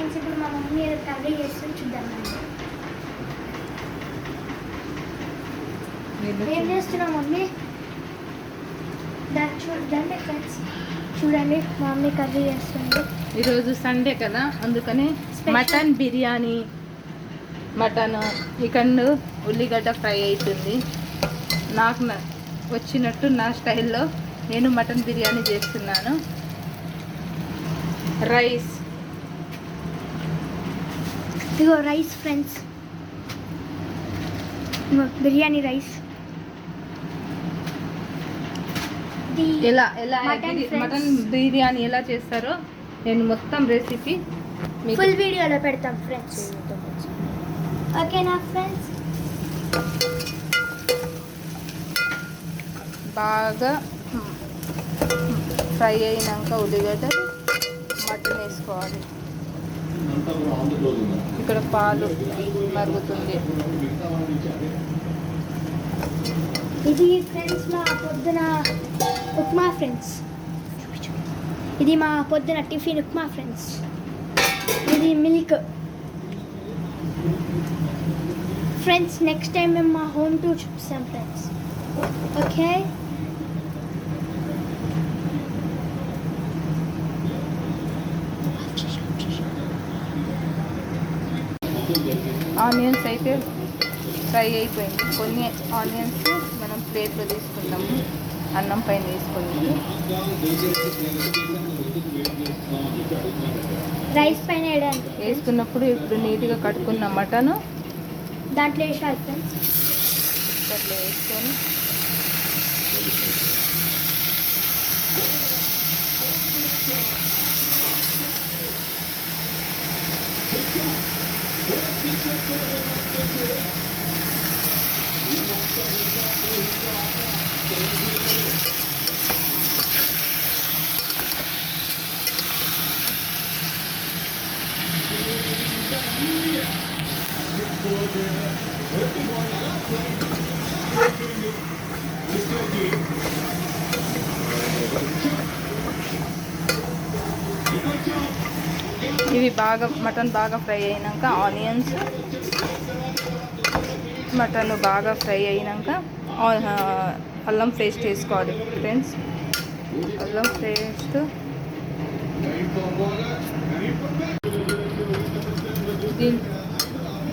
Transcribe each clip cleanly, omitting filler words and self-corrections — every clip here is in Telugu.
ఫ్రెండ్స్ ఇప్పుడు మా మమ్మీ కర్రీ చేస్తుంది చూద్దామండి. ఏం చేస్తున్నావు మమ్మీ? చూడండి ఫ్రెండ్స్, చూడండి మా మమ్మీ కర్రీ చేస్తుంది. ఈరోజు సండే కదా, అందుకని మటన్ బిర్యానీ, మటన్ చికెన్ ఉల్లిగడ్డ ఫ్రై అవుతుంది. నాకు వచ్చినట్టు నా స్టైల్లో నేను మటన్ బిర్యానీ చేస్తున్నాను. రైస్, ఇగో రైస్ ఫ్రెండ్స్, బిర్యానీ రైస్. ఎలా మటన్ బిర్యానీ ఎలా చేస్తారో నేను మొత్తం రెసిపీ ఫుల్ వీడియోలో పెడతాం ఫ్రెండ్స్. ఓకేనా ఫ్రెండ్స్? బాగా ఫ్రై అయినాక ఉల్లిగడ్డ మటన్ వేసుకోవాలి. ఇక్కడ పాలు మరుగుతుంది. ఇది ఫ్రెండ్స్ మా పొద్దున ఉప్మా ఫ్రెండ్స్. ఇది మా పొద్దున టిఫిన్ ఉప్మా ఫ్రెండ్స్. ఇది మిల్క్ ఫ్రెండ్స్. నెక్స్ట్ టైం మేము మా హోమ్ టూర్ చూపిస్తాం ఫ్రెండ్స్. ఓకే, ఆనియన్స్ అయితే ఫ్రై అయిపోయింది. కొన్ని ఆనియన్స్ మనం ప్లేట్లో తీసుకుంటాము, అన్నం పైన వేసుకొని. రైస్ పైన వేసుకున్నప్పుడు ఇప్పుడు నీట్గా కట్టుకున్న మటన్ దాంట్లో వేసాలి ఫ్రెండ్స్. అట్లా వేసుకొని ఇవి బాగా మటన్ బాగా ఫ్రై అయినాక ఆనియన్స్, మటన్ బాగా ఫ్రై అయినాక అల్లం పేస్ట్ వేసుకోవాలి ఫ్రెండ్స్. అల్లం పేస్ట్,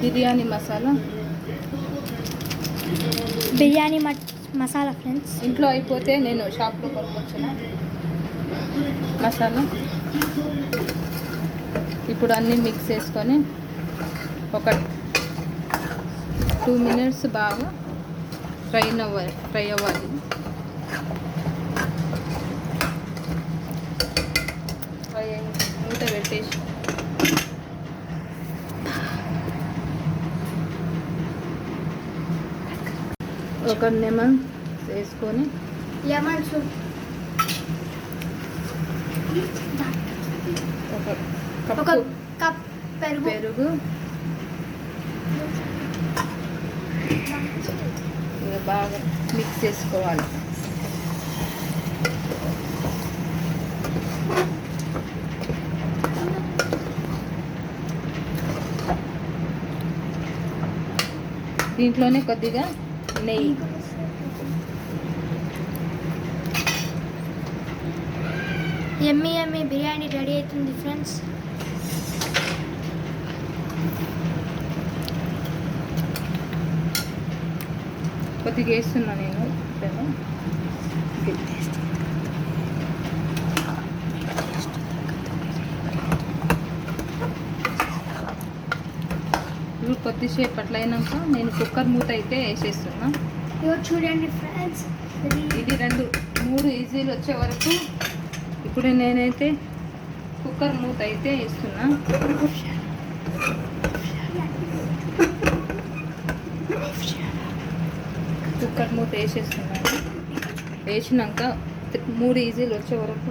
బిర్యానీ మసాలా, బిర్యానీ మసాలా ఫ్రెండ్స్. ఇంట్లో అయిపోతే నేను షాప్లో కొనుక్కొచ్చిన మసాలా. ఇప్పుడు అన్నీ మిక్స్ చేసుకొని ఒక 2 minutes బాగా ఫ్రై అవ్వాలి. ఫ్రై అయ్యి మూత పెట్టేసి ఒక లెమన్ వేసుకొని, లెమన్ సూప్, ఒక కప్ పెరుగు బాగా మిక్స్ చేసుకోవాలి. దీంట్లోనే కొద్దిగా నెయ్యి. యమ్మీ యమ్మీ బిర్యానీ రెడీ అవుతుంది ఫ్రెండ్స్. కొద్దిగా వేస్తున్నా నేను. ఇప్పుడు కొద్దిసేపు అట్లా అయినాక నేను కుక్కర్ మూత అయితే వేసేస్తున్నా. చూడండి ఫ్రెండ్స్, ఇది 2-3 విజిల్ వచ్చే వరకు ఇప్పుడు నేనైతే కుక్కర్ మూత అయితే వేస్తున్నా. కుక్కర్ మూత వేసేస్తున్నాను. వేసినాక 3 విజిల్ వచ్చే వరకు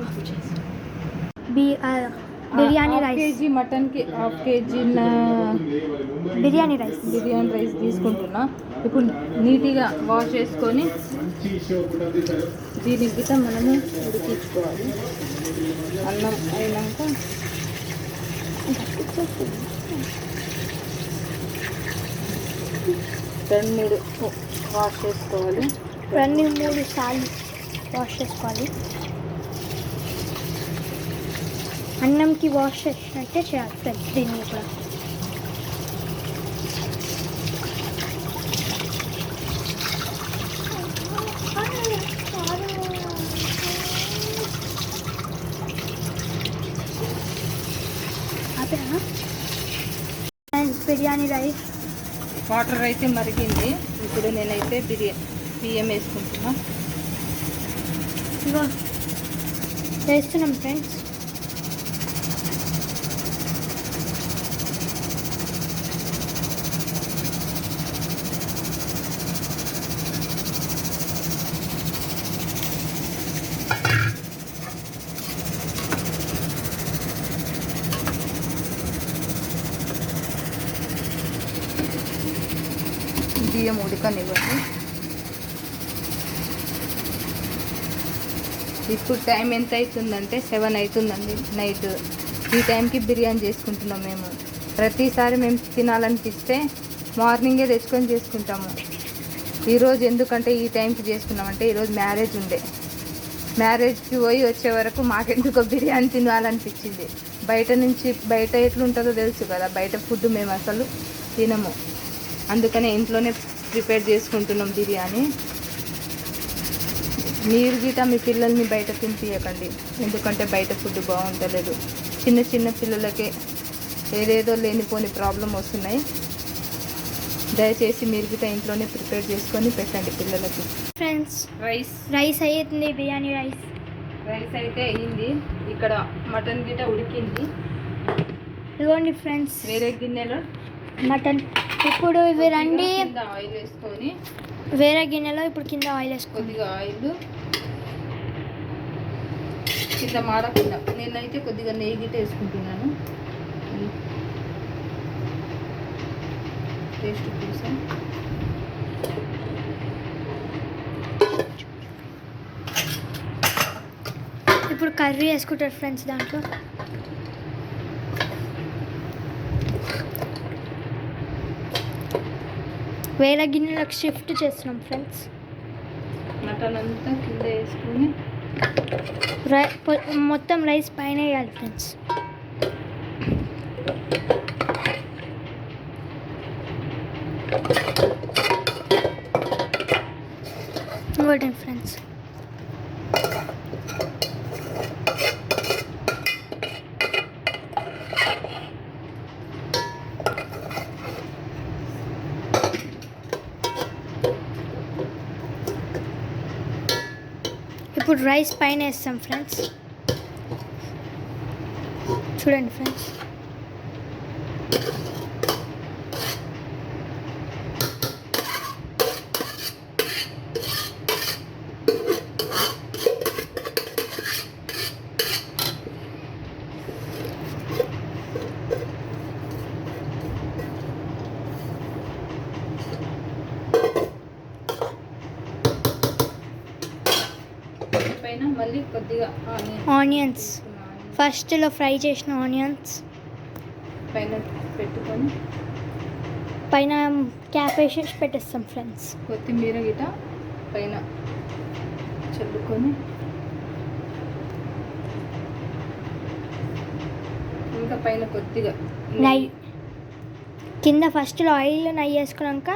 బిర్యానీ రైస్, కేజీ మటన్కి 1/2 kg బిర్యానీ రైస్ తీసుకుంటున్నా. ఇప్పుడు నీట్గా వాష్ చేసుకొని దీని గిట్ట మనము ఉడికించుకోవాలి. అన్నం అయినాక రెండు మూడు వాష్ చేసుకోవాలి. 2-3 సార్లు వాష్ చేసుకోవాలి. అన్నంకి వాష్ చేసినట్టే చేయాలి ఫ్రెండ్స్ దీన్ని కూడా. బిర్యానీ రైస్ వాటర్ అయితే మరిగింది. ఇప్పుడు నేనైతే బియ్యం వేసుకుంటున్నా. ఇగో వేస్తున్నాం ఫ్రెండ్స్. బియ్యం ఉడకనివ్వండి. ఇప్పుడు టైం ఎంత అవుతుందంటే 7 అవుతుందండి నైట్. ఈ టైంకి బిర్యానీ చేసుకుంటున్నాం మేము. ప్రతిసారి మేము తినాలనిపిస్తే మార్నింగే తెచ్చుకొని చేసుకుంటాము. ఈరోజు ఎందుకంటే ఈ టైంకి చేసుకున్నామంటే ఈరోజు మ్యారేజ్ ఉండే. మ్యారేజ్కి పోయి వచ్చే వరకు మాకెందుకో బిర్యానీ తినాలనిపించింది. బయట ఎట్లుంటుందో తెలుసు కదా, బయట ఫుడ్ మేము అసలు తినము. అందుకనే ఇంట్లోనే ప్రిపేర్ చేసుకుంటున్నాం బిర్యానీ. మీరు గిట మీ పిల్లల్ని బయట తినిపించకండి, ఎందుకంటే బయట ఫుడ్ బాగుంటలేదు. చిన్న పిల్లలకే ఏదేదో లేనిపోని ప్రాబ్లం వస్తున్నాయి. దయచేసి మీరు గిట ఇంట్లోనే ప్రిపేర్ చేసుకొని పెట్టండి పిల్లలకి. ఫ్రెండ్స్ రైస్ అయ్యింది. బిర్యానీ రైస్ అయితే అయ్యింది. ఇక్కడ మటన్ గిట ఉడికింది. ఇదిగోండి ఫ్రెండ్స్ వేరే గిన్నెలో మటన్. ఇప్పుడు ఇవి రండి ఆయిల్ వేసుకొని వేరే గిన్నెలో ఇప్పుడు కింద ఆయిల్ వేసుకో. కొద్దిగా ఆయిల్ కింద మాడకుండా నేనైతే కొద్దిగా నెయ్యి గిట్ట వేసుకుంటున్నాను టేస్ట్ కోసం. ఇప్పుడు కర్రీ వేసుకుంటారు ఫ్రెండ్స్. దాంట్లో వేరే గిన్నెలకు షిఫ్ట్ చేస్తున్నాం ఫ్రెండ్స్. మటన్ అంతా కింద వేసుకొని మొత్తం రైస్ పైన వేయాలి ఫ్రెండ్స్. ఇంకోటి ఫ్రెండ్స్ ఇప్పుడు రైస్ పైన వేస్తాం ఫ్రెండ్స్. చూడండి ఫ్రెండ్స్. పైన మళ్ళీ కొద్దిగా ఆనియన్స్ ఫస్ట్లో ఫ్రై చేసిన ఆనియన్స్ పైన పెట్టుకొని పైన క్యాప్ వేసేసి పెట్టేస్తాం ఫ్రెండ్స్. కొత్తిమీర గిట పైన చల్లుకొని ఇంకా పైన కొద్దిగా నెయ్యి కింద ఫస్ట్లో ఆయిల్ నెయ్యి వేసుకున్నాక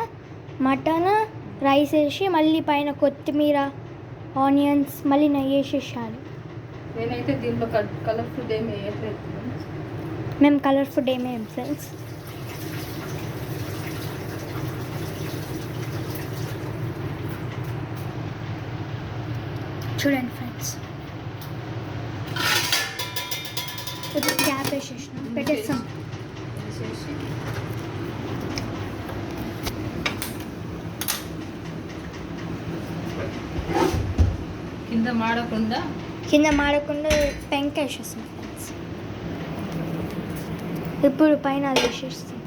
మటన్ రైస్ వేసి మళ్ళీ పైన కొత్తిమీర ఆనియన్స్ మళ్ళీ నెయ్యి వేసేసాలి. నేనైతే దీంట్లో కలర్ ఫుడ్ ఏమి వేయట్లేదు. మేము కలర్ ఫుడ్ ఏమి వేయం ఫ్రెండ్స్. చూడండి ఫ్రెండ్స్. ఇప్పుడు క్యాప్ వేసేసినాం పెట్టేస్తాం. వేసేసి కింద మాడకుండా పెంక వేసేస్తాం ఫ్రెండ్స్. ఇప్పుడు పైన అది వేసేస్తాం.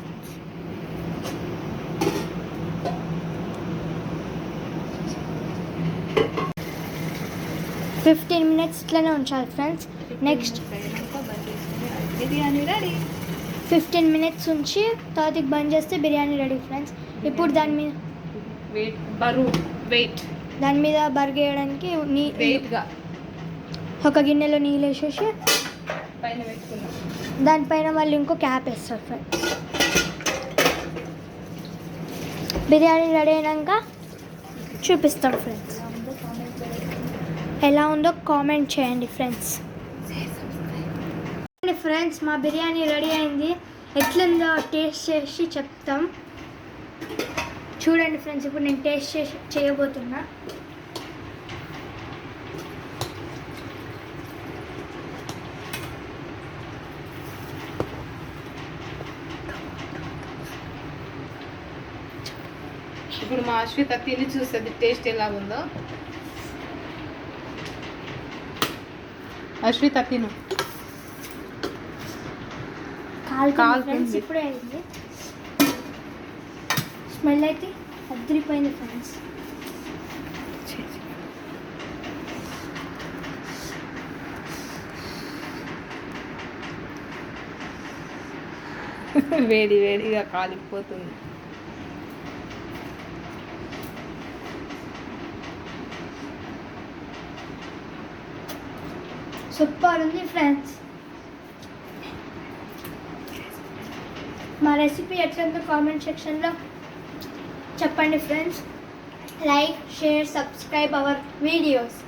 15 minutes ఇట్లానే ఉంచాలి friends. Next biryani ready. 15 minutes ఉంచి తర్వాతకి బంద్ చేస్తే బిర్యానీ రెడీ ఫ్రెండ్స్. ఇప్పుడు దాని మీద బర్గేయడానికి వెయిట్గా ఒక గిన్నెలో నీళ్ళు వేసేసి పైన పెట్టుకున్నాం. దానిపైన మళ్ళీ ఇంకో క్యాప్ వేస్తారు ఫ్రెండ్స్. బిర్యానీ రెడీ అయినాక చూపిస్తాం ఫ్రెండ్స్. ఎలా ఉందో కామెంట్ చేయండి ఫ్రెండ్స్. ఫ్రెండ్స్ మా బిర్యానీ రెడీ అయింది. ఎట్లుందో టేస్ట్ చేసి చెప్తాం. చూడండి ఫ్రెండ్స్, ఇప్పుడు నేను టేస్ట్ చేయబోతున్నా. ఇప్పుడు మా అశ్విత తిని చూస్తుంది టేస్ట్ ఎలా ఉందో. అశ్విత తిను. కాల్ ఫ్రెండ్స్ ఇప్పుడే అయింది. స్మెల్ అయితే అద్దరిపోయింది ఫ్రెండ్స్. వేడి వేడిగా కాలిపోతుంది. సూపర్ ఉంది ఫ్రెండ్స్. మా రెసిపీ ఎట్లుందో కామెంట్ సెక్షన్లో చెప్పండి friends. Like, share, subscribe our videos.